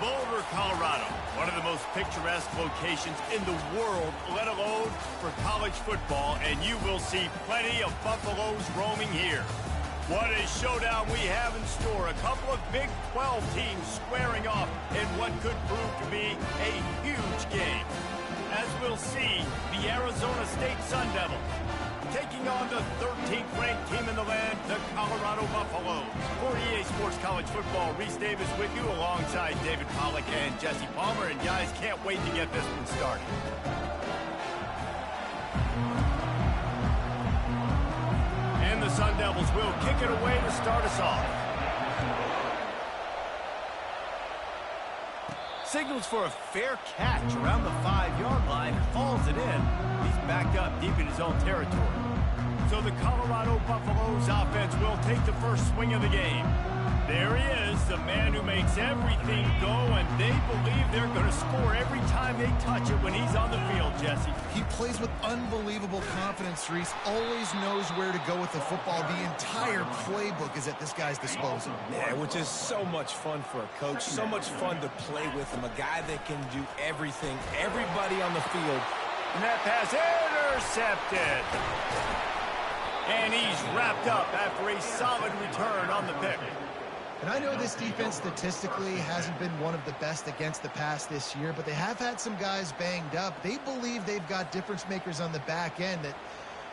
Boulder, Colorado, one of the most picturesque locations in the world, let alone for college football, and you will see plenty of Buffaloes roaming here. What a showdown we have in store. A couple of Big 12 teams squaring off in what could prove to be a huge game. As we'll see, the Arizona State Sun Devils taking on the 13th ranked team in the land, the Colorado Buffaloes. For EA Sports College Football, Reese Davis with you alongside David Pollack and Jesse Palmer. And guys, can't wait to get this one started. And the Sun Devils will kick it away to start us off. Signals for a fair catch around the 5-yard line and hauls it in. He's backed up deep in his own territory. So the Colorado Buffaloes offense will take the first swing of the game. There he is, the man who makes everything go, and they believe they're going to score every time they touch it when he's on the field, Jesse. He plays with unbelievable confidence, Reese. Always knows where to go with the football. The entire playbook is at this guy's disposal. Yeah, which is so much fun for a coach. So much fun to play with him. A guy that can do everything. Everybody on the field. And that pass intercepted. And he's wrapped up after a solid return on the pick. And I know this defense statistically hasn't been one of the best against the pass this year, but they have had some guys banged up. They believe they've got difference makers on the back end that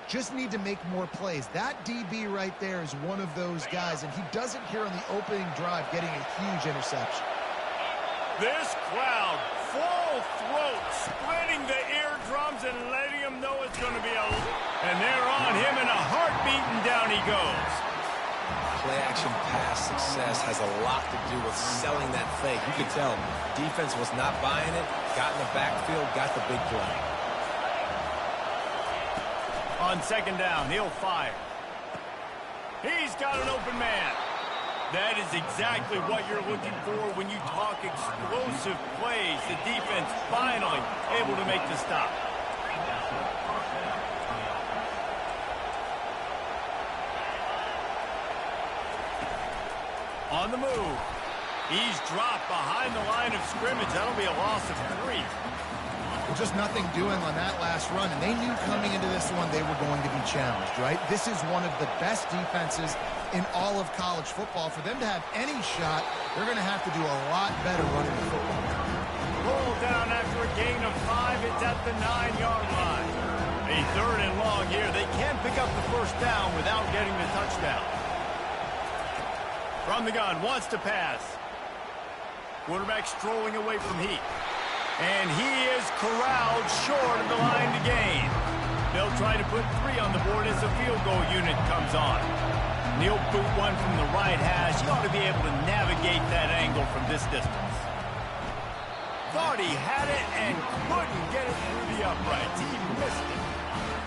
just need to make more plays. That DB right there is one of those guys, and he does it here on the opening drive, getting a huge interception. This crowd, full throat, splitting the eardrums and letting him know it's going to be a... And they're on him in a heartbeat, and down he goes. Play-action pass success has a lot to do with selling that fake. You could tell defense was not buying it, got in the backfield, got the big play. On second down, he'll fire. He's got an open man. That is exactly what you're looking for when you talk explosive plays. The defense finally able to make the stop. On the move. He's dropped behind the line of scrimmage. That'll be a loss of 3. Well, just nothing doing on that last run, and they knew coming into this one they were going to be challenged, right? This is one of the best defenses in all of college football. For them to have any shot, they're going to have to do a lot better running the football. Roll down after a gain of 5. It's at the 9-yard line. A 3rd and long here. They can't pick up the first down without getting the touchdown. From the gun, wants to pass. Quarterback strolling away from heat. And he is corralled short of the line to gain. They'll try to put 3 on the board as the field goal unit comes on. And he'll boot one from the right hash. He ought to be able to navigate that angle from this distance. Thought he had it and couldn't get it through the uprights. He missed it.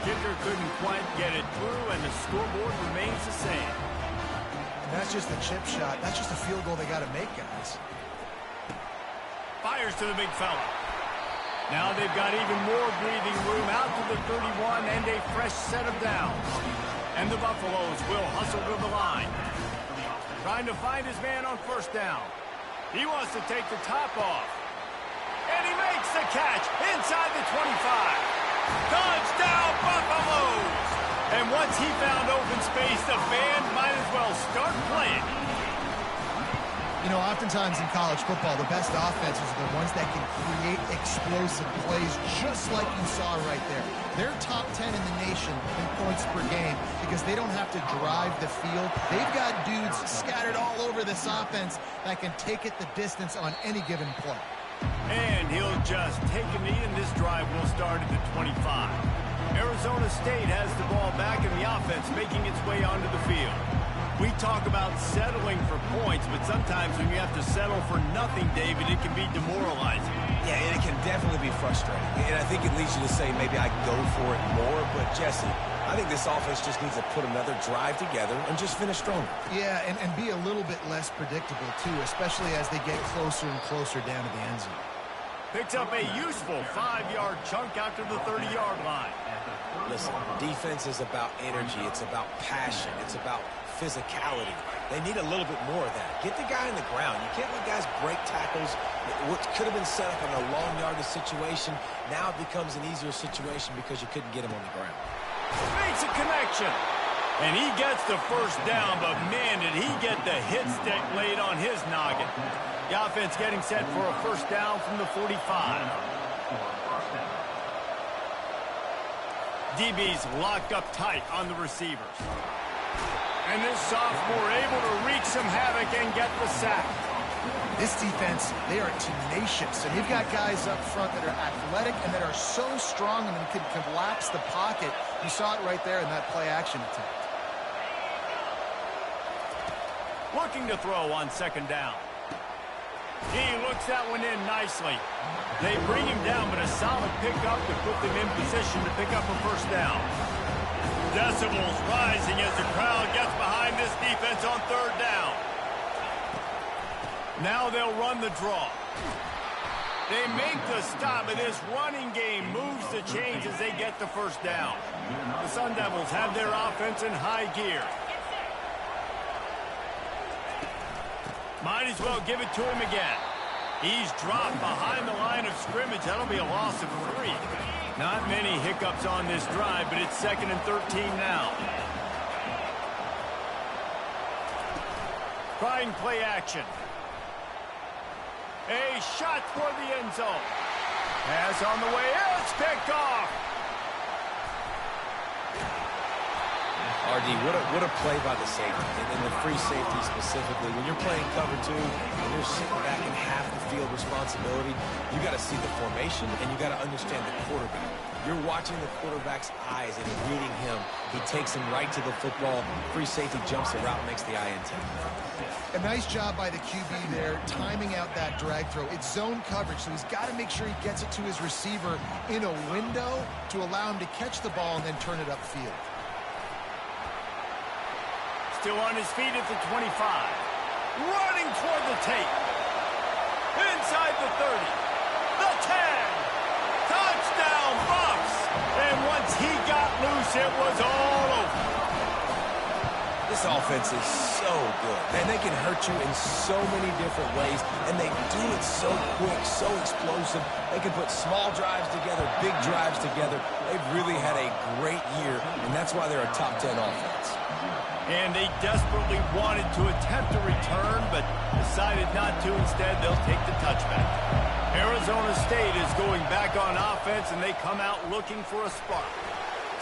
Kicker couldn't quite get it through, and the scoreboard remains the same. That's just a chip shot. That's just a field goal they got to make, guys. Fires to the big fella. Now they've got even more breathing room out to the 31 and a fresh set of downs. And the Buffaloes will hustle to the line. Trying to find his man on first down. He wants to take the top off. And he makes the catch inside the 25. Touchdown, Buffaloes! And once he found open space, the fans might as well start playing. You know, oftentimes in college football, the best offenses are the ones that can create explosive plays, just like you saw right there. They're top 10 in the nation in points per game because they don't have to drive the field. They've got dudes scattered all over this offense that can take it the distance on any given play. And he'll just take a knee, and this drive will start at the 25. Arizona State has the ball back in the offense, making its way onto the field. We talk about settling for points, but sometimes when you have to settle for nothing, David, it can be demoralizing. Yeah, and it can definitely be frustrating. And I think it leads you to say maybe I go for it more. But, Jesse, I think this offense just needs to put another drive together and just finish stronger. Yeah, and be a little bit less predictable, too, especially as they get closer and closer down to the end zone. Picks up a useful 5-yard chunk out to the 30-yard line. Listen, defense is about energy. It's about passion. It's about physicality. They need a little bit more of that. Get the guy on the ground. You can't let guys break tackles What could have been set up on a long yardage situation, now it becomes an easier situation because you couldn't get him on the ground. Makes a connection. And he gets the first down, but man, did he get the hit stick laid on his noggin. The offense getting set for a first down from the 45. DB's locked up tight on the receivers. And this sophomore able to wreak some havoc and get the sack. This defense, they are tenacious, and you've got guys up front that are athletic and that are so strong and can collapse the pocket. You saw it right there in that play-action attempt. Looking to throw on second down. He looks that one in nicely. They bring him down, but a solid pickup to put them in position to pick up a first down. Decibels rising as the crowd gets behind this defense on third down. Now they'll run the draw. They make the stop, and this running game moves the chains as they get the first down. The Sun Devils have their offense in high gear. Might as well give it to him again. He's dropped behind the line of scrimmage. That'll be a loss of 3. Not many hiccups on this drive, but it's 2nd and 13 now. Trying play action. A shot for the end zone. Pass on the way. It's picked off. RD, what a play by the safety, and the free safety specifically. When you're playing cover 2, and you're sitting back in half the field responsibility, you got to see the formation, and you got to understand the quarterback. You're watching the quarterback's eyes and reading him. He takes him right to the football. Free safety jumps the route, makes the INT. A nice job by the QB there, timing out that drag throw. It's zone coverage, so he's got to make sure he gets it to his receiver in a window to allow him to catch the ball and then turn it upfield. Still on his feet at the 25. Running toward the tape. Inside the 30. The 10. Touchdown, Bucks. And once he got loose, it was all over. This offense is so good. Man, they can hurt you in so many different ways, and they do it so quick, so explosive. They can put small drives together, big drives together. They've really had a great year, and that's why they're a top 10 offense. And they desperately wanted to attempt a return, but decided not to. Instead, they'll take the touchback. Arizona State is going back on offense, and they come out looking for a spark.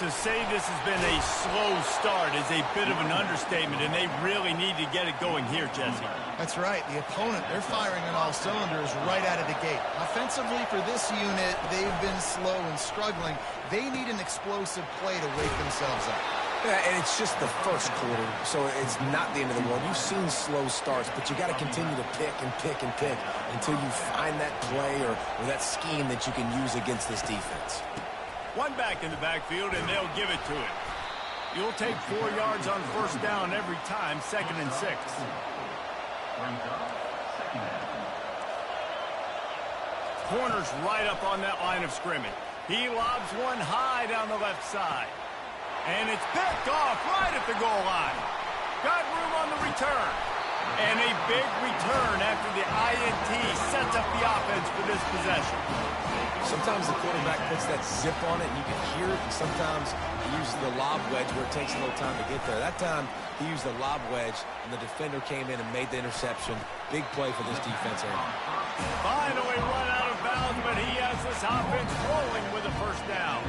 To say this has been a slow start is a bit of an understatement, and they really need to get it going here, Jesse. That's right. The opponent, they're firing on all cylinders right out of the gate. Offensively, for this unit, they've been slow and struggling. They need an explosive play to wake themselves up. Yeah, and it's just the first quarter, so it's not the end of the world. You've seen slow starts, but you got to continue to pick and pick and pick until you find that play or that scheme that you can use against this defense. One back in the backfield, and they'll give it to him. You'll take 4 yards on first down every time, 2nd and 6. Corner's right up on that line of scrimmage. He lobs one high down the left side. And it's picked off right at the goal line. Got room on the return. And a big return after the INT sets up the offense for this possession. Sometimes the quarterback puts that zip on it, and you can hear it. And sometimes he uses the lob wedge where it takes a little time to get there. That time, he used the lob wedge, and the defender came in and made the interception. Big play for this defense, Aaron. Finally run out of bounds, but he has this offense rolling with a first down.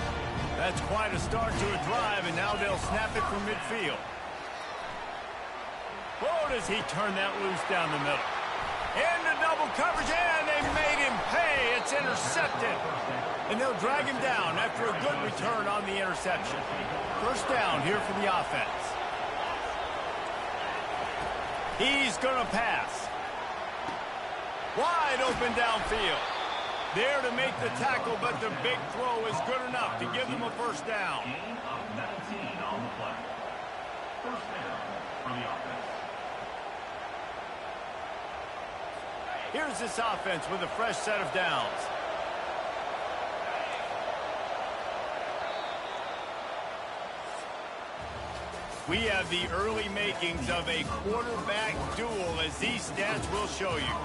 That's quite a start to a drive, and now they'll snap it from midfield. Oh, does he turn that loose down the middle. Into double coverage, and they made him pay. It's intercepted. And they'll drag him down after a good return on the interception. First down here for the offense. He's going to pass. Wide open downfield. There to make the tackle, but the big throw is good enough to give them a first down. Here's this offense with a fresh set of downs. We have the early makings of a quarterback duel, as these stats will show you.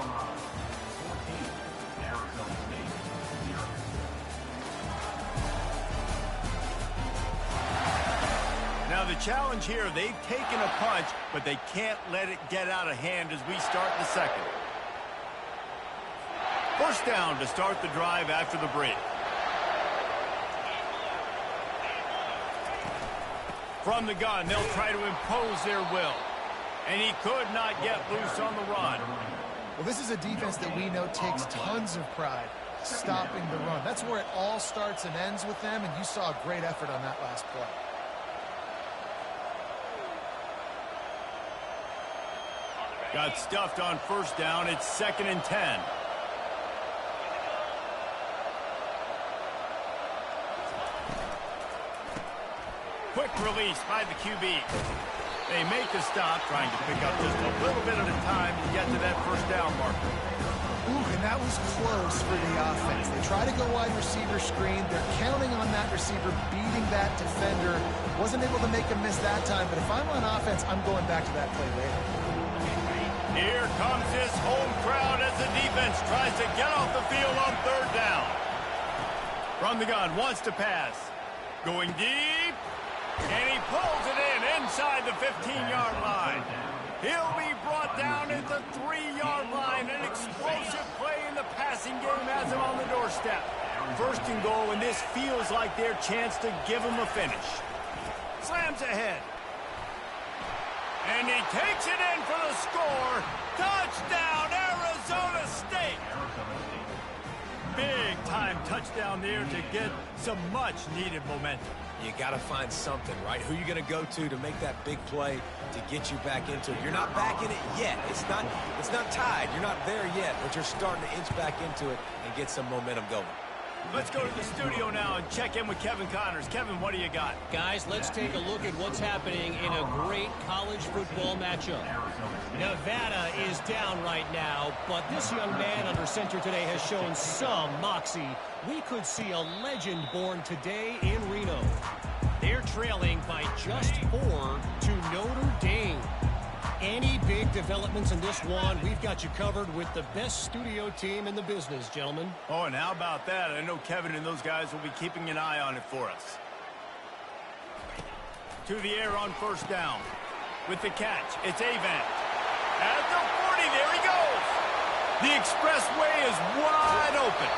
challenge here. They've taken a punch, but they can't let it get out of hand as we start the second. First down to start the drive after the break. From the gun, they'll try to impose their will. And he could not get loose on the run. Well, this is a defense that we know takes tons of pride stopping the run. That's where it all starts and ends with them, and you saw a great effort on that last play. Got stuffed on first down. It's 2nd and 10. Quick release by the QB. They make the stop, trying to pick up just a little bit at a time to get to that first down marker. Ooh, and that was close for the offense. They try to go wide receiver screen. They're counting on that receiver beating that defender. Wasn't able to make a miss that time, but if I'm on offense, I'm going back to that play later. Here comes this home crowd as the defense tries to get off the field on third down. From the gun, wants to pass. Going deep. And he pulls it in inside the 15-yard line. He'll be brought down at the 3-yard line. An explosive play in the passing game has him on the doorstep. First and goal, and this feels like their chance to give him a finish. Slams ahead. And he takes it in for the score. Touchdown, Arizona State. Big-time touchdown there to get some much-needed momentum. You got to find something, right? Who are you going to go to make that big play to get you back into it? You're not back in it yet. It's not tied. You're not there yet, but you're starting to inch back into it and get some momentum going. Let's go to the studio now and check in with Kevin Connors. Kevin, what do you got? Guys, let's take a look at what's happening in a great college football matchup. Nevada is down right now, but this young man under center today has shown some moxie. We could see a legend born today in Reno. They're trailing by just 4 to Notre Dame. Any big developments in this one, we've got you covered with the best studio team in the business, gentlemen. Oh, and how about that? I know Kevin and those guys will be keeping an eye on it for us. To the air on first down. With the catch, it's Avant. At the 40, there he goes. The expressway is wide open.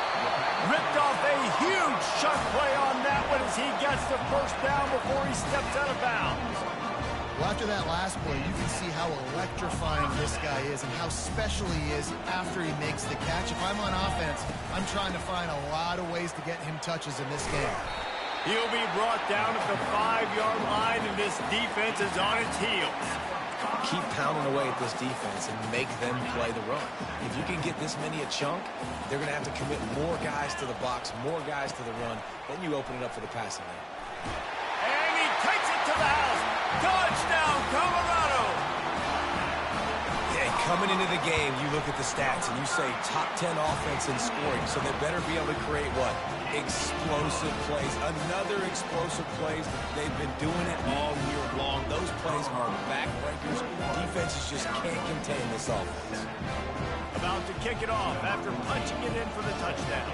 Ripped off a huge chunk play on that one as he gets the first down before he steps out of bounds. Well, after that last play, you can see how electrifying this guy is and how special he is after he makes the catch. If I'm on offense, I'm trying to find a lot of ways to get him touches in this game. He'll be brought down at the 5-yard line, and this defense is on its heels. Keep pounding away at this defense and make them play the run. If you can get this many a chunk, they're going to have to commit more guys to the box, more guys to the run. Then you open it up for the passing game. And he takes it to the house. Touchdown, Colorado! Yeah, coming into the game, you look at the stats and you say top 10 offense in scoring, so they better be able to create what? Explosive plays. Another explosive plays. They've been doing it all year long. Those plays are backbreakers. Defenses just can't contain this offense. About to kick it off after punching it in for the touchdown.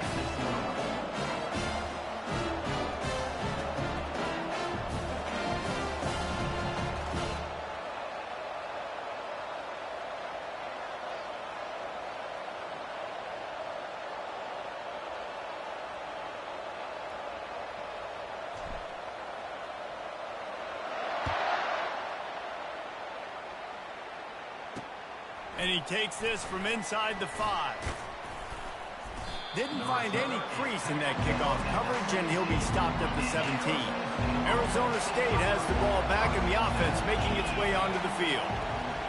And he takes this from inside the 5. Didn't find any crease in that kickoff coverage, and he'll be stopped at the 17. Arizona State has the ball back in the offense, making its way onto the field.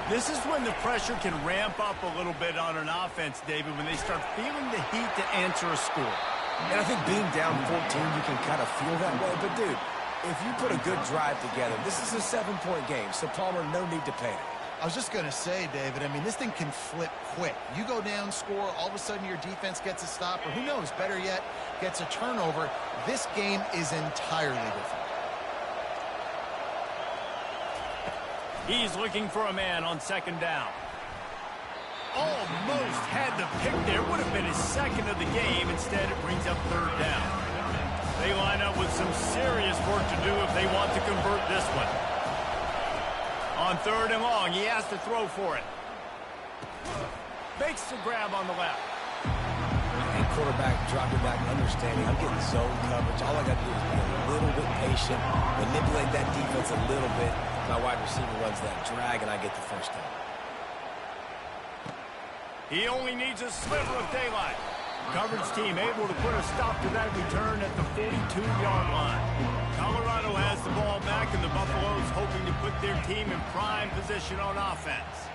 This is when the pressure can ramp up a little bit on an offense, David, when they start feeling the heat to answer a score. And I think being down 14, you can kind of feel that way. But, dude, if you put a good drive together, this is a 7-point game, so Palmer, no need to panic. I was just going to say, David, I mean, this thing can flip quick. You go down, score, all of a sudden your defense gets a stop, or who knows, better yet, gets a turnover. This game is entirely different. He's looking for a man on second down. Almost had the pick there. Would have been his second of the game. Instead, it brings up third down. They line up with some serious work to do if they want to convert this one. On 3rd and long, he has to throw for it. Makes the grab on the left. And quarterback dropping back, understanding I'm getting zone coverage. All I got to do is be a little bit patient, manipulate that defense a little bit. My wide receiver runs that drag, and I get the first down. He only needs a sliver of daylight. Coverage team able to put a stop to that return at the 42-yard line. Colorado has the ball back, and the Buffaloes hoping to put their team in prime position on offense.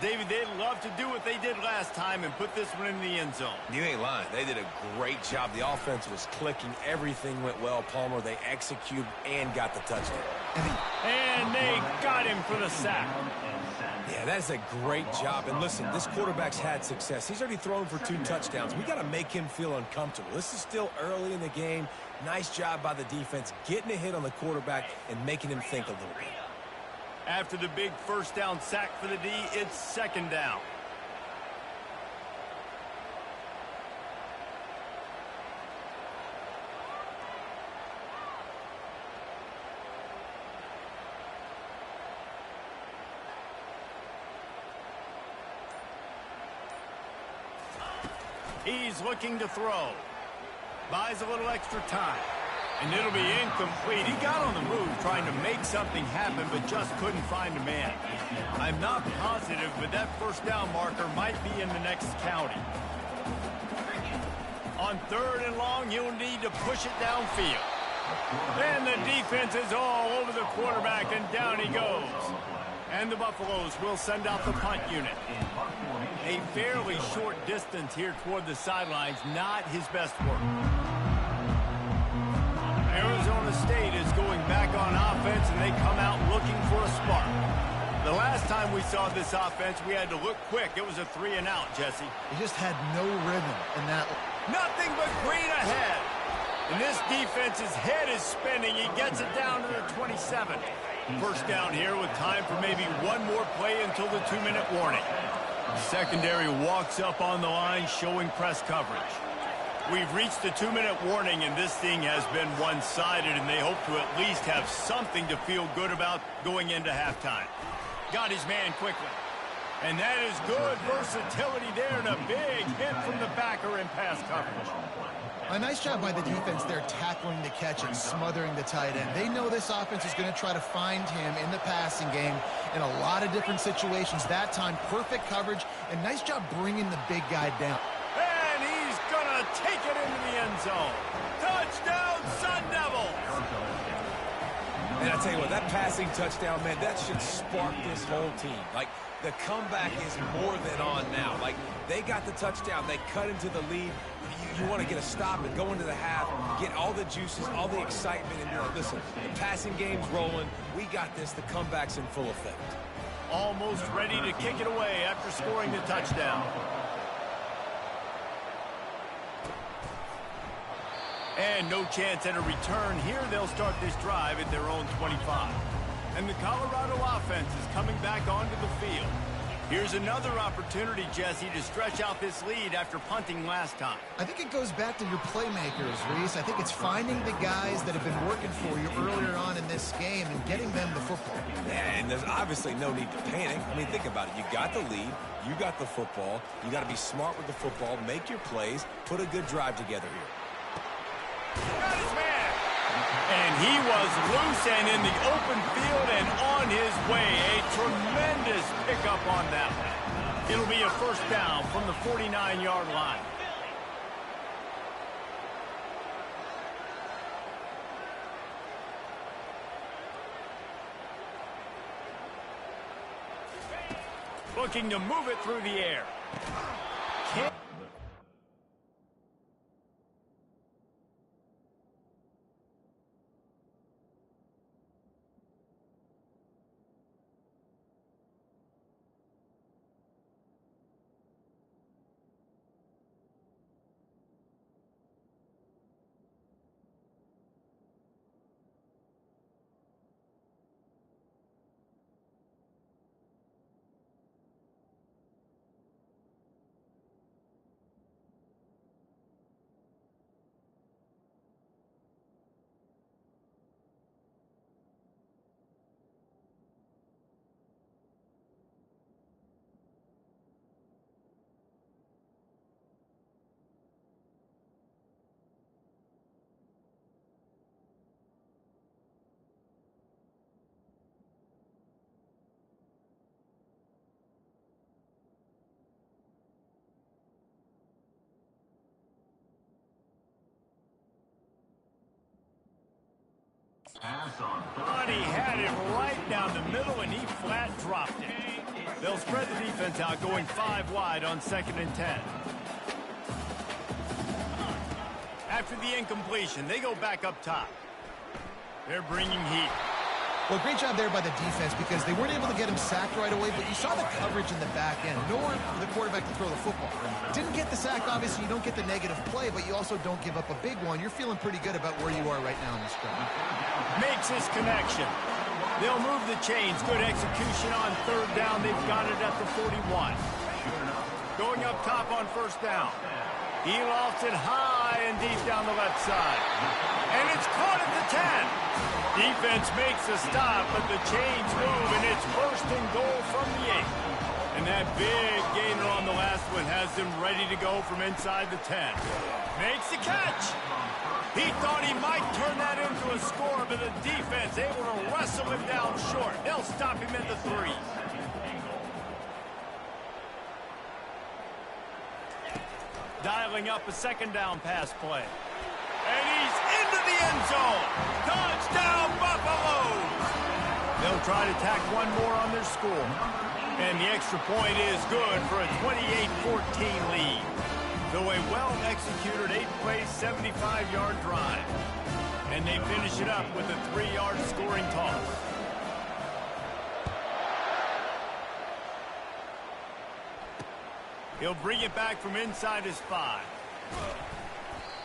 David, they'd love to do what they did last time and put this one in the end zone. You ain't lying. They did a great job. The offense was clicking. Everything went well. Palmer, they executed and got the touchdown. And they got him for the sack. Yeah, that is a great job. And listen, this quarterback's had success. He's already thrown for 2 touchdowns. We got to make him feel uncomfortable. This is still early in the game. Nice job by the defense, getting a hit on the quarterback and making him think a little bit. After the big first down sack for the D, it's 2nd down. He's looking to throw. Buys a little extra time. And it'll be incomplete. He got on the move trying to make something happen, but just couldn't find a man. I'm not positive, but that first down marker might be in the next county. On 3rd and long, you'll need to push it downfield. And the defense is all over the quarterback, and down he goes. And the Buffaloes will send out the punt unit. A fairly short distance here toward the sidelines, not his best work. Arizona State is going back on offense, and they come out looking for a spark. The last time we saw this offense, we had to look quick. It was a 3-and-out, Jesse. He just had no rhythm in that. Nothing but green ahead. And this defense's head is spinning. He gets it down to the 27. First down here with time for maybe one more play until the 2-minute warning. Secondary walks up on the line, showing press coverage. We've reached the 2-minute warning, and this thing has been one-sided, and they hope to at least have something to feel good about going into halftime. Got his man quickly. And that is good versatility there, and a big hit from the backer in pass coverage. A nice job by the defense there tackling the catch and smothering the tight end. They know this offense is going to try to find him in the passing game in a lot of different situations. That time, perfect coverage, and nice job bringing the big guy down. And he's going to take it into the end zone. Touchdown, Sun Devils! And I tell you what, that passing touchdown, man, that should spark this whole team. Like, the comeback is more than on now. Like, they got the touchdown. They cut into the lead. You want to get a stop and go into the half, get all the juices, all the excitement, and be like, listen, the passing game's rolling. We got this. The comeback's in full effect. Almost ready to kick it away after scoring the touchdown. And no chance at a return. Here they'll start this drive at their own 25. And the Colorado offense is coming back onto the field. Here's another opportunity, Jesse, to stretch out this lead after punting last time. I think it goes back to your playmakers, Reese. I think it's finding the guys that have been working for you earlier on in this game and getting them the football. Yeah, and there's obviously no need to panic. I mean, think about it. You got the lead. You got the football. You got to be smart with the football, make your plays, put a good drive together here. Got his man. And he was loose and in the open field and on his way. A tremendous pickup on that one. It'll be a first down from the 49-yard line. Looking to move it through the air. But he had it right down the middle, and he flat dropped it. They'll spread the defense out, going 5 wide on 2nd and 10. After the incompletion, they go back up top. They're bringing heat. Well, great job there by the defense because they weren't able to get him sacked right away, but you saw the coverage in the back end. Nowhere for the quarterback to throw the football. Didn't get the sack, obviously. You don't get the negative play, but you also don't give up a big one. You're feeling pretty good about where you are right now in this drive. Makes his connection. They'll move the chains. Good execution on 3rd down. They've got it at the 41. Going up top on 1st down. He lofts it high and deep down the left side. And it's caught at the 10. Defense makes a stop, but the chains move, and it's 1st and goal from the 8. And that big gainer on the last one has them ready to go from inside the 10. Makes the catch. He thought he might turn that into a score, but the defense able to wrestle him down short. They'll stop him at the 3. Dialing up a 2nd down pass play. And he's into the end zone. Touchdown, Buffaloes! They'll try to tack one more on their score. And the extra point is good for a 28-14 lead. So a well-executed 8-play, 75-yard drive. And they finish it up with a 3-yard scoring toss. He'll bring it back from inside his 5.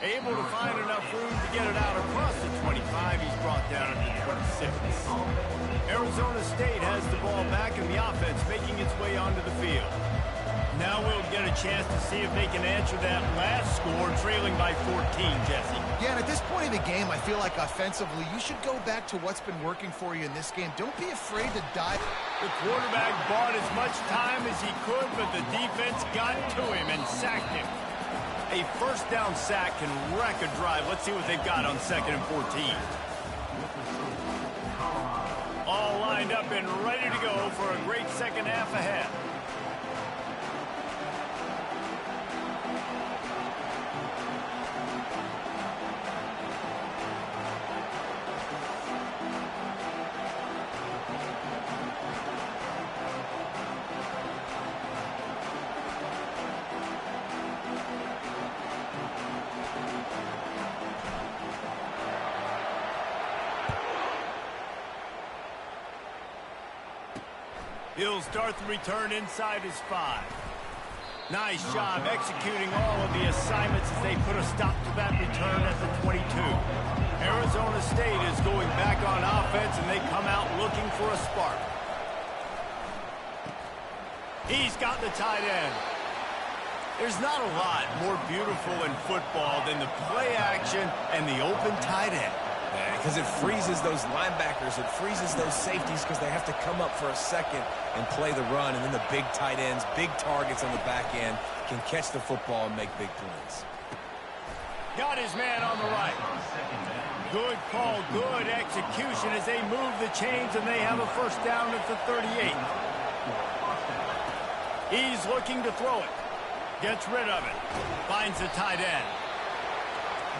Able to find enough room to get it out across the 25. He's brought down at the 26. Arizona State has the ball back in the offense, making its way onto the field. Now we'll get a chance to see if they can answer that last score, trailing by 14, Jesse. Yeah, and at this point in the game, I feel like offensively, you should go back to what's been working for you in this game. Don't be afraid to dive. The quarterback bought as much time as he could, but the defense got to him and sacked him. A 1st down sack can wreck a drive. Let's see what they've got on 2nd and 14. All lined up and ready to go for a great second half ahead. He'll start the return inside his 5. Nice job executing all of the assignments as they put a stop to that return at the 22. Arizona State is going back on offense, and they come out looking for a spark. He's got the tight end. There's not a lot more beautiful in football than the play action and the open tight end. Because it freezes those linebackers, it freezes those safeties because they have to come up for a second and play the run, and then the big tight ends, big targets on the back end can catch the football and make big plays. Got his man on the right. Good call, good execution as they move the chains, and they have a 1st down at the 38. He's looking to throw it. Gets rid of it. Finds the tight end.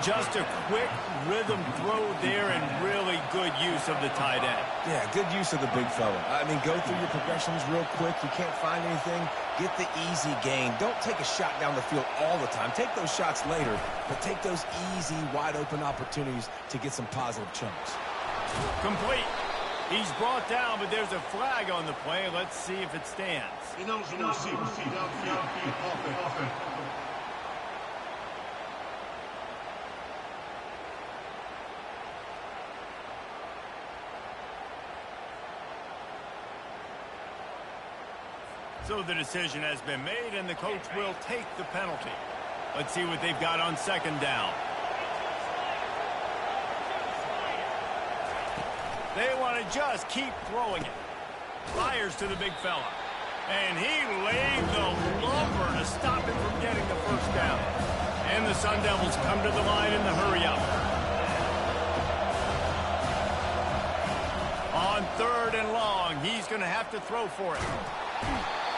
Just a quick rhythm throw there and really good use of the tight end. Yeah, good use of the big fella. I mean, go through your progressions real quick. You can't find anything. Get the easy gain. Don't take a shot down the field all the time. Take those shots later, but take those easy, wide-open opportunities to get some positive chunks. Complete. He's brought down, but there's a flag on the play. Let's see if it stands. So the decision has been made, and the coach will take the penalty. Let's see what they've got on 2nd down. They want to just keep throwing it. Fires to the big fella. And he laid the lumber to stop him from getting the 1st down. And the Sun Devils come to the line in the hurry-up. On 3rd and long, he's going to have to throw for it.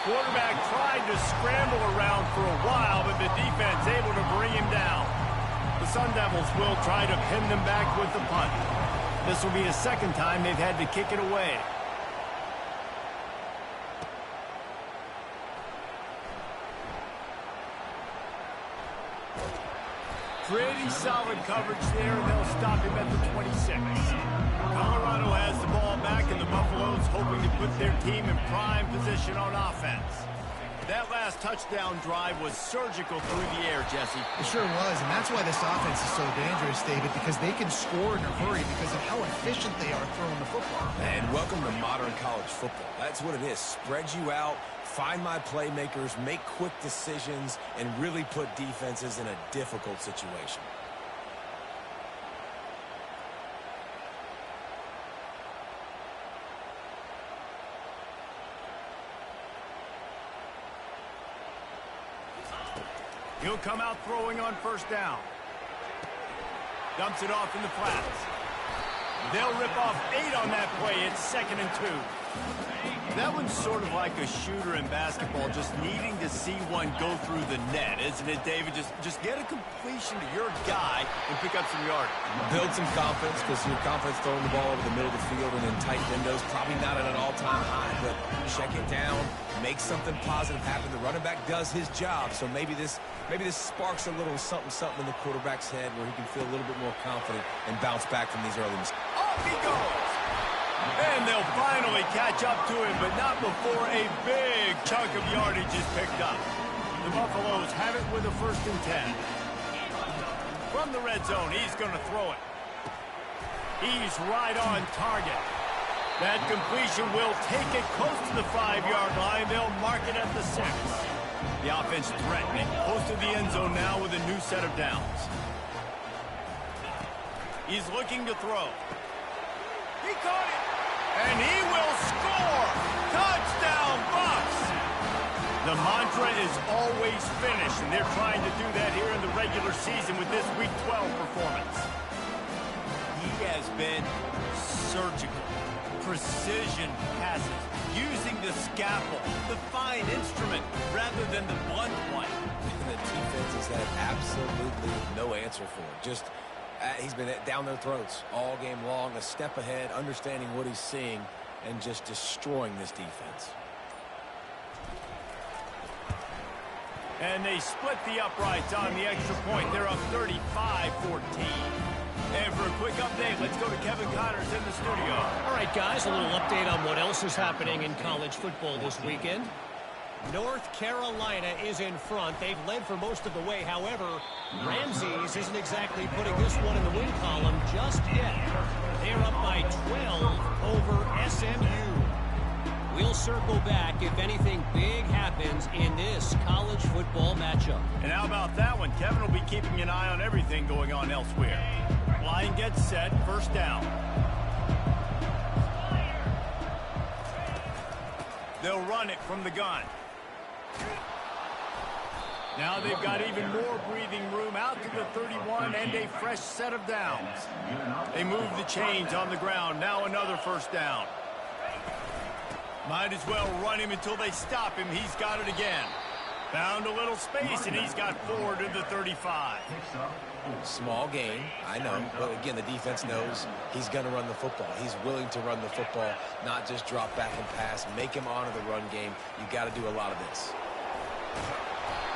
Quarterback tried to scramble around for a while, but the defense able to bring him down. The Sun Devils will try to pin them back with the punt. This will be the second time they've had to kick it away. Pretty solid coverage there, and they'll stop him at the 26. Colorado has the ball back, and the Buffaloes hoping to put their team in prime position on offense. That last touchdown drive was surgical through the air, Jesse. It sure was, and that's why this offense is so dangerous, David, because they can score in a hurry because of how efficient they are throwing the football. And welcome to modern college football. That's what it is. Spread you out, find my playmakers, make quick decisions, and really put defenses in a difficult situation. He'll come out throwing on first down. Dumps it off in the flats. They'll rip off 8 on that play. It's 2nd and 2. That one's sort of like a shooter in basketball, just needing to see one go through the net, isn't it, David? Just get a completion to your guy and pick up some yardage. Build some confidence, because your confidence throwing the ball over the middle of the field and in tight windows, probably not at an all-time high, but check it down, make something positive happen. The running back does his job, so maybe this sparks a little something in the quarterback's head where he can feel a little bit more confident and bounce back from these early mistakes. Off he goes! And they'll finally catch up to him, but not before a big chunk of yardage is picked up. The Buffaloes have it with a 1st and 10. From the red zone, he's going to throw it. He's right on target. That completion will take it close to the 5-yard line. They'll mark it at the 6. The offense threatening, close to the end zone now with a new set of downs. He's looking to throw. He caught it, and he will score. Touchdown, Bucs! The mantra is always finish, and they're trying to do that here in the regular season with this Week 12 performance. He has been surgical. Precision passes, using the scalpel, the fine instrument, rather than the blunt one. The defense has had absolutely no answer for it. Just he's been down their throats all game long, a step ahead, understanding what he's seeing, and just destroying this defense. And they split the uprights on the extra point. They're up 35-14. And for a quick update, let's go to Kevin Connors in the studio. All right, guys, a little update on what else is happening in college football this weekend. North Carolina is in front. They've led for most of the way. However, Ramses isn't exactly putting this one in the win column just yet. They're up by 12 over SMU. We'll circle back if anything big happens in this college football matchup. And how about that one? Kevin will be keeping an eye on everything going on elsewhere. Line gets set, 1st down. They'll run it from the gun. Now they've got even more breathing room out to the 31 and a fresh set of downs. They move the chains on the ground. Now another 1st down. Might as well run him until they stop him. He's got it again. Found a little space, and he's got 4 to the 35. Small gain, I know, but again, the defense knows he's going to run the football. He's willing to run the football, not just drop back and pass, make him honor the run game. You got to do a lot of this.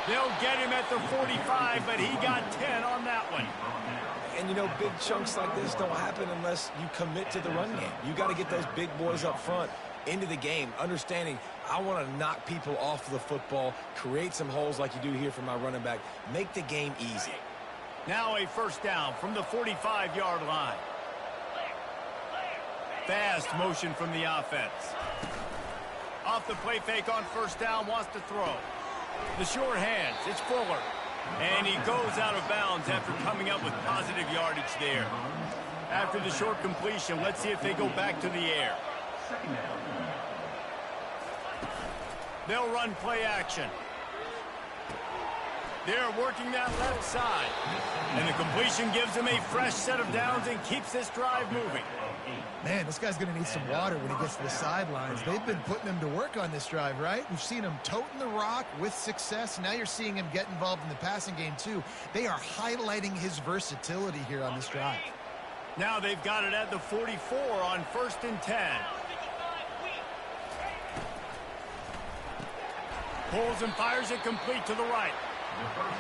They'll get him at the 45, but he got 10 on that one. And, you know, big chunks like this don't happen unless you commit to the run game. You got to get those big boys up front into the game, understanding I want to knock people off the football, create some holes like you do here for my running back, make the game easy. Now a 1st down from the 45-yard line. Fast motion from the offense. Off the play fake on 1st down, wants to throw. The short hands, it's Fuller. And he goes out of bounds after coming up with positive yardage there. After the short completion, let's see if they go back to the air. They'll run play action. They're working that left side. And the completion gives him a fresh set of downs and keeps this drive moving. Man, this guy's going to need some water when he gets to the sidelines. They've been putting him to work on this drive, right? We've seen him toting the rock with success. Now you're seeing him get involved in the passing game, too. They are highlighting his versatility here on this drive. Now they've got it at the 44 on 1st and 10. Pulls and fires it complete to the right.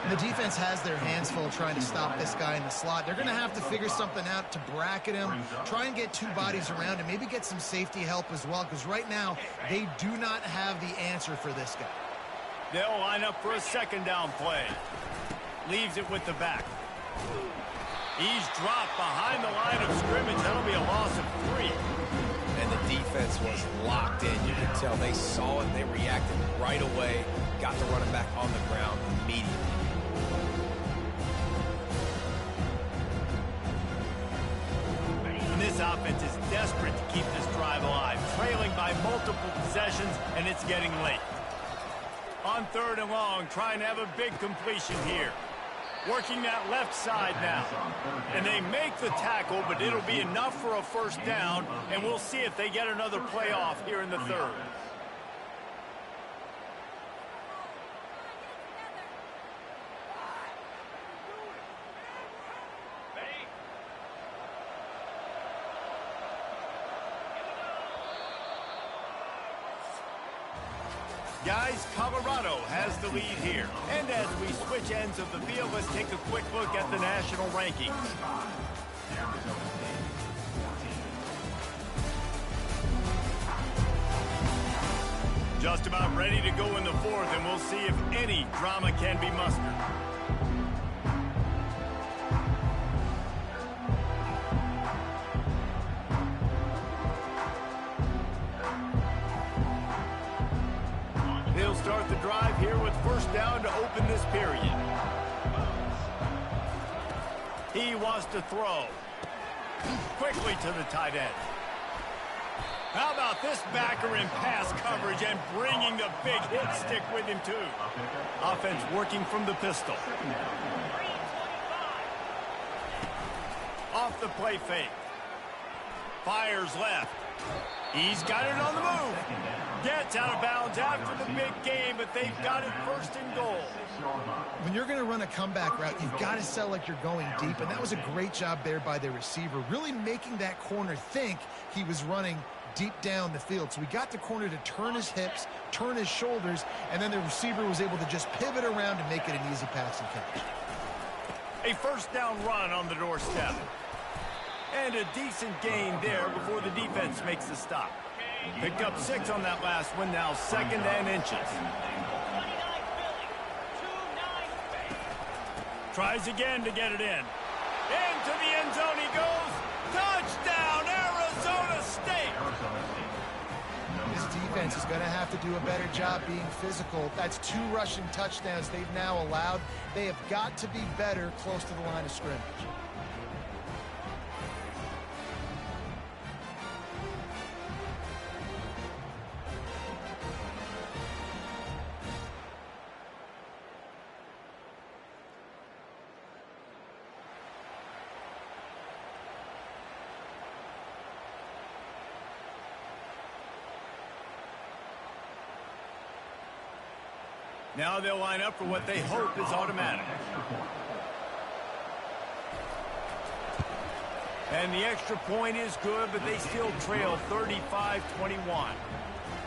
The defense has their hands full trying to stop this guy in the slot. They're going to have to figure something out to bracket him, try and get two bodies around him, maybe get some safety help as well, because right now they do not have the answer for this guy. They'll line up for a 2nd down play. Leaves it with the back. He's dropped behind the line of scrimmage. That'll be a loss of 3. And the defense was locked in. You can tell they saw it. They reacted right away. Got the running back on the ground immediately. And this offense is desperate to keep this drive alive. Trailing by multiple possessions, and it's getting late. On 3rd and long, trying to have a big completion here. Working that left side now. And they make the tackle, but it'll be enough for a 1st down, and we'll see if they get another play off here in the 3rd. Guys, Colorado has the lead here. And as we switch ends of the field, let's take a quick look at the national rankings. Just about ready to go in the 4th, and we'll see if any drama can be mustered. He'll start the drive here with 1st down to open this period. He wants to throw. Quickly to the tight end. How about this backer in pass coverage and bringing the big hit stick with him too. Offense working from the pistol. Off the play fake. Fires left. He's got it on the move. Gets out of bounds after the big game, but they've got it 1st and goal. When you're going to run a comeback route, you've got to sell like you're going deep, and that was a great job there by the receiver, really making that corner think he was running deep down the field. So we got the corner to turn his hips, turn his shoulders, and then the receiver was able to just pivot around and make it an easy pass and catch. A 1st down run on the doorstep. And a decent gain there before the defense makes the stop. Picked up 6 on that last one, now 2nd and inches. Tries again to get it in. Into the end zone he goes. Touchdown, Arizona State! This defense is going to have to do a better job being physical. That's 2 rushing touchdowns they've now allowed. They have got to be better close to the line of scrimmage. Now they'll line up for what they hope is automatic. And the extra point is good, but they still trail 35-21.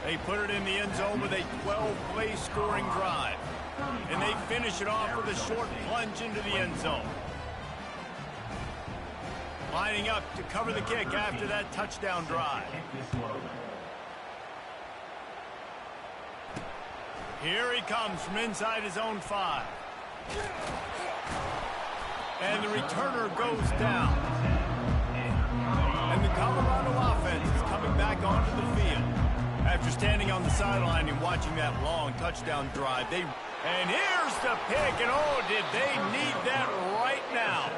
They put it in the end zone with a 12-play scoring drive. And they finish it off with a short plunge into the end zone. Lining up to cover the kick after that touchdown drive. Here he comes from inside his own 5. And the returner goes down. And the Colorado offense is coming back onto the field. After standing on the sideline and watching that long touchdown drive, and here's the pick, and oh, did they need that right now.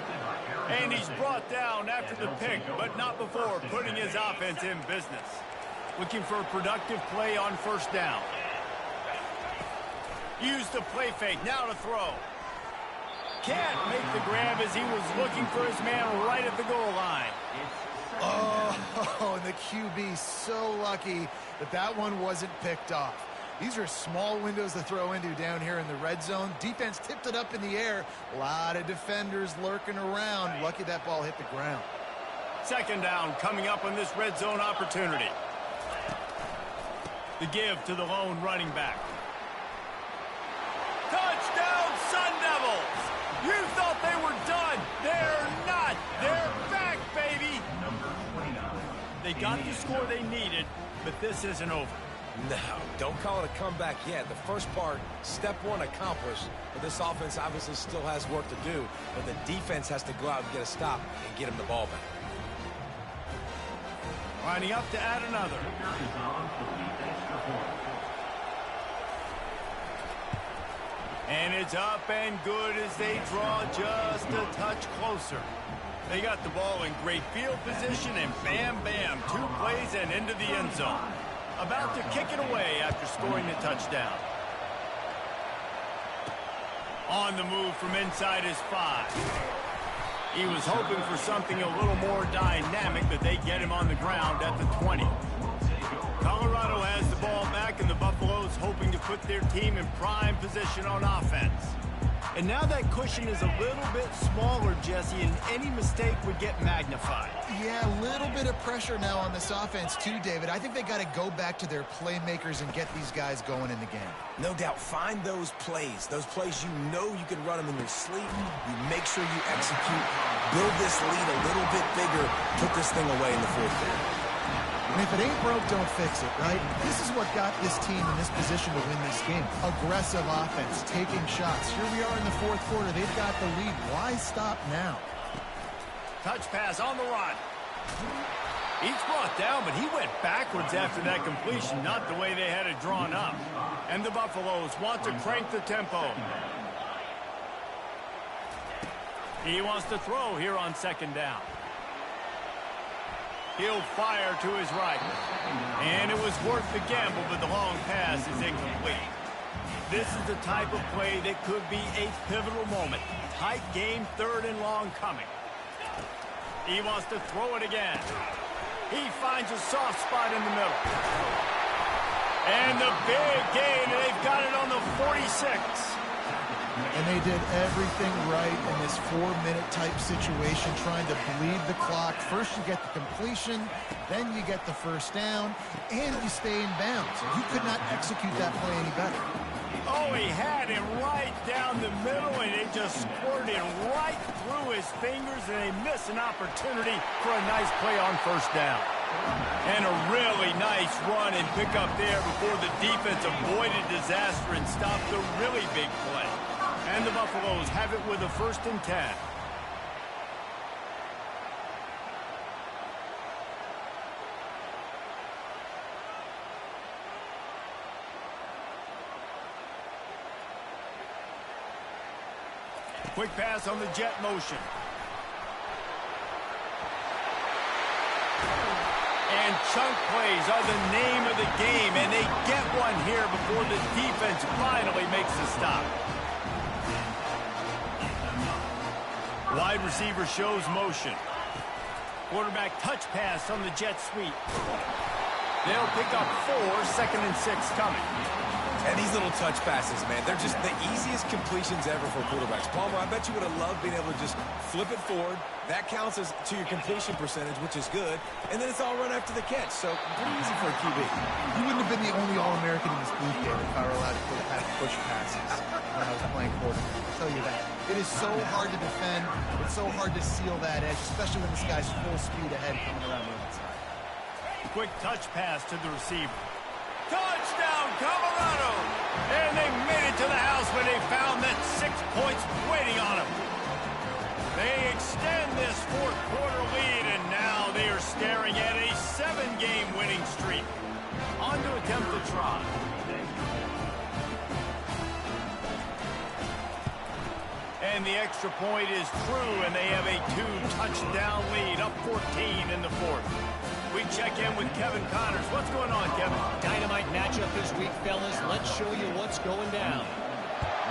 And he's brought down after the pick, but not before putting his offense in business. Looking for a productive play on 1st down. Use the play fake, now to throw. Can't make the grab as he was looking for his man right at the goal line. Oh, and the QB so lucky that that one wasn't picked off. These are small windows to throw into down here in the red zone. Defense tipped it up in the air. A lot of defenders lurking around. Lucky that ball hit the ground. Second down coming up on this red zone opportunity. The give to the lone running back. Touchdown, Sun Devils! You thought they were done. They're not. They're back, baby. They got the score they needed, but this isn't over. No, don't call it a comeback yet. The first part, step one, accomplished. But this offense obviously still has work to do. But the defense has to go out and get a stop and get him the ball back. Lining up to add another. And it's up and good as they draw just a touch closer. They got the ball in great field position, and bam, bam, 2 plays and into the end zone. About to kick it away after scoring the touchdown. On the move from inside his 5. He was hoping for something a little more dynamic, but they get him on the ground at the 20. Colorado has the ball back, and the Buffaloes hoping to put their team in prime position on offense. And now that cushion is a little bit smaller, Jesse, and any mistake would get magnified. Yeah, a little bit of pressure now on this offense too, David. I think they got to go back to their playmakers and get these guys going in the game. No doubt, find those plays you know you can run them in your sleep. You make sure you execute, build this lead a little bit bigger, put this thing away in the fourth quarter. And if it ain't broke, don't fix it, right? This is what got this team in this position to win this game. Aggressive offense, taking shots. Here we are in the fourth quarter. They've got the lead. Why stop now? Touch pass on the run. He's brought down, but he went backwards after that completion, not the way they had it drawn up. And the Buffaloes want to crank the tempo. He wants to throw here on second down. He'll fire to his right. And it was worth the gamble, but the long pass is incomplete. This is the type of play that could be a pivotal moment. Tight game, third and long coming. He wants to throw it again. He finds a soft spot in the middle. And the big gain, and they've got it on the 46. And they did everything right in this 4-minute type situation, trying to bleed the clock. First you get the completion, then you get the first down, and you stay in bounds. You could not execute that play any better. Oh, he had it right down the middle, and it just squirted right through his fingers, and they miss an opportunity for a nice play on first down. And a really nice run and pick up there before the defense avoided disaster and stopped the really big play. And the Buffaloes have it with a 1st and 10. Quick pass on the jet motion. And chunk plays are the name of the game, and they get one here before the defense finally makes the stop. Wide receiver shows motion. Quarterback touch pass on the jet sweep. They'll pick up 4, 2nd and 6 coming. And these little touch passes, man, they're just the easiest completions ever for quarterbacks. Palmer, I bet you would have loved being able to just flip it forward. That counts as to your completion percentage, which is good. And then it's all run after the catch. So pretty easy for a QB. You wouldn't have been the only All-American in this booth, David, if I were allowed to have push passes when I was playing quarterback. I'll tell you that. It is so hard to defend. It's so hard to seal that edge, especially when this guy's full speed ahead coming around the outside. Quick touch pass to the receiver. Touchdown, Colorado! And they made it to the house when they found that 6 points waiting on them. They extend this fourth quarter lead, and now they are staring at a 7-game winning streak. On to attempt the try. And the extra point is true, and they have a 2-touchdown lead, up 14 in the fourth. We check in with Kevin Connors. What's going on, Kevin? Dynamite matchup this week, fellas. Let's show you what's going down.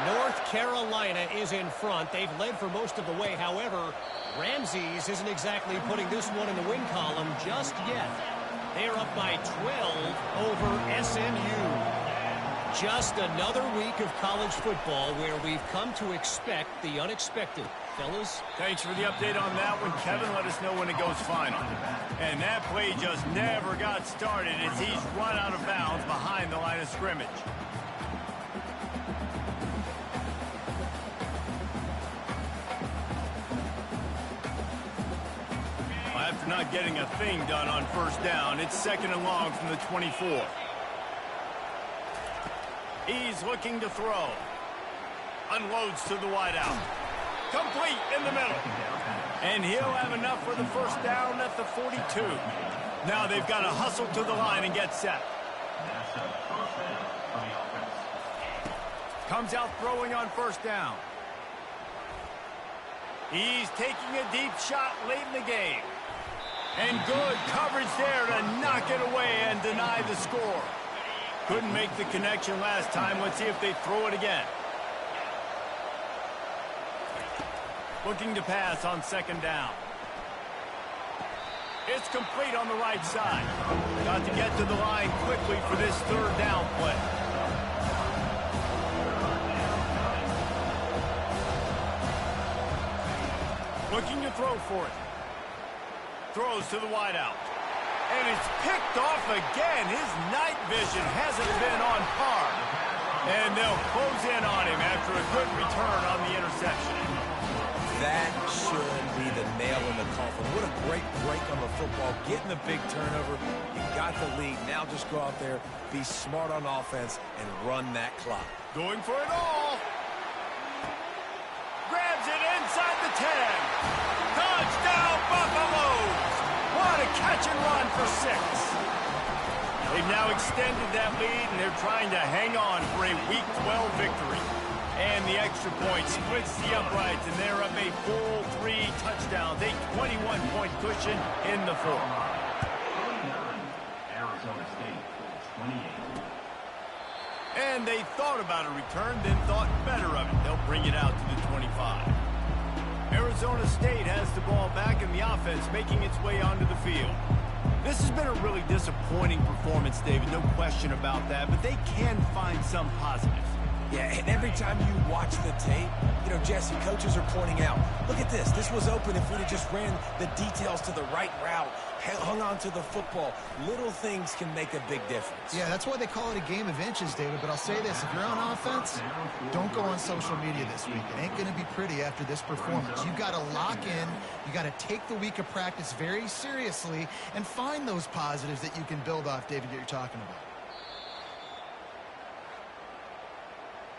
North Carolina is in front. They've led for most of the way. However, Ramses isn't exactly putting this one in the win column just yet. They're up by 12 over SMU. Just another week of college football where we've come to expect the unexpected. fellas. Thanks for the update on that one, Kevin. Let us know when it goes final. And that play just never got started as he's run out of bounds behind the line of scrimmage. After not getting a thing done on first down, it's 2nd and long from the 24. He's looking to throw. Unloads to the wideout. Complete in the middle. And he'll have enough for the first down at the 42. Now they've got to hustle to the line and get set. Comes out throwing on first down. He's taking a deep shot late in the game. And good coverage there to knock it away and deny the score. Couldn't make the connection last time. Let's see if they throw it again. Looking to pass on 2nd down. It's complete on the right side. Got to get to the line quickly for this 3rd down play. Looking to throw for it. Throws to the wideout. And it's picked off again. His night vision hasn't been on par. And they'll close in on him after a good return on the interception. That should be the nail in the coffin. What a great break on the football. Getting the big turnover. You got the lead. Now just go out there, be smart on offense, and run that clock. Going for it all. Grabs it inside the 10. Touchdown, Buffaloes. What a catch and run for 6. They've now extended that lead, and they're trying to hang on for a Week 12 victory. And the extra point splits the uprights, and they're up a full 3 touchdowns, a 21-point cushion in the 4th. Arizona State, 28. And they thought about a return, then thought better of it. They'll bring it out to the 25. Arizona State has the ball back, and the offense making its way onto the field. This has been a really disappointing performance, David, no question about that, but they can find some positives. Yeah, and every time you watch the tape, you know, Jesse, coaches are pointing out, look at this. This was open if we'd have just ran the details to the right route, hung on to the football. Little things can make a big difference. Yeah, that's why they call it a game of inches, David. But I'll say this, if you're on offense, don't go on social media this week. It ain't going to be pretty after this performance. You got to lock in. You got to take the week of practice very seriously and find those positives that you can build off, David, that you're talking about.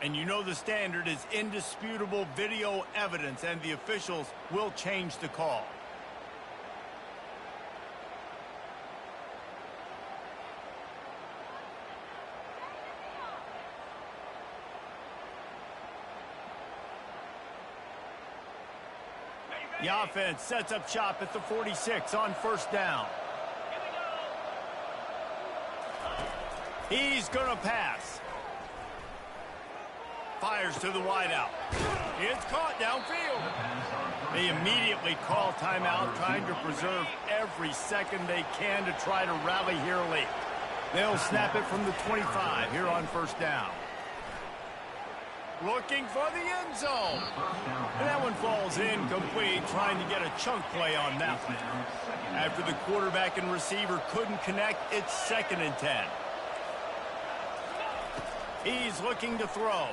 And you know the standard is indisputable video evidence, and the officials will change the call. The offense sets up shop at the 46 on first down. He's going to pass. Fires to the wideout. It's caught downfield. They immediately call timeout, trying to preserve every second they can to try to rally here late. They'll snap it from the 25 here on first down. Looking for the end zone. And that one falls incomplete, trying to get a chunk play on that one. After the quarterback and receiver couldn't connect, it's 2nd and 10. He's looking to throw.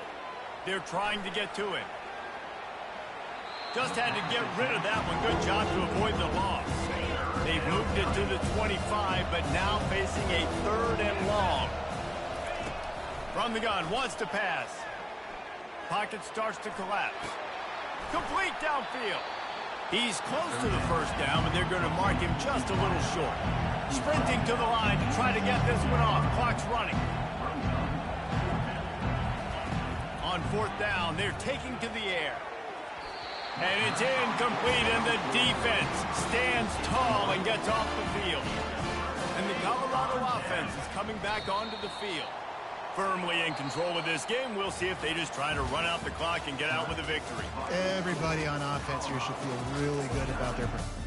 They're trying to get to him. Just had to get rid of that one. Good job to avoid the loss. They've moved it to the 25, but now facing a 3rd and long. From the gun, wants to pass. Pocket starts to collapse. Complete downfield. He's close to the first down, but they're going to mark him just a little short. Sprinting to the line to try to get this one off. Clock's running. On 4th down, they're taking to the air. And it's incomplete, and the defense stands tall and gets off the field. And the Colorado offense is coming back onto the field. Firmly in control of this game. We'll see if they just try to run out the clock and get out with a victory. Everybody on offense here should feel really good about their performance.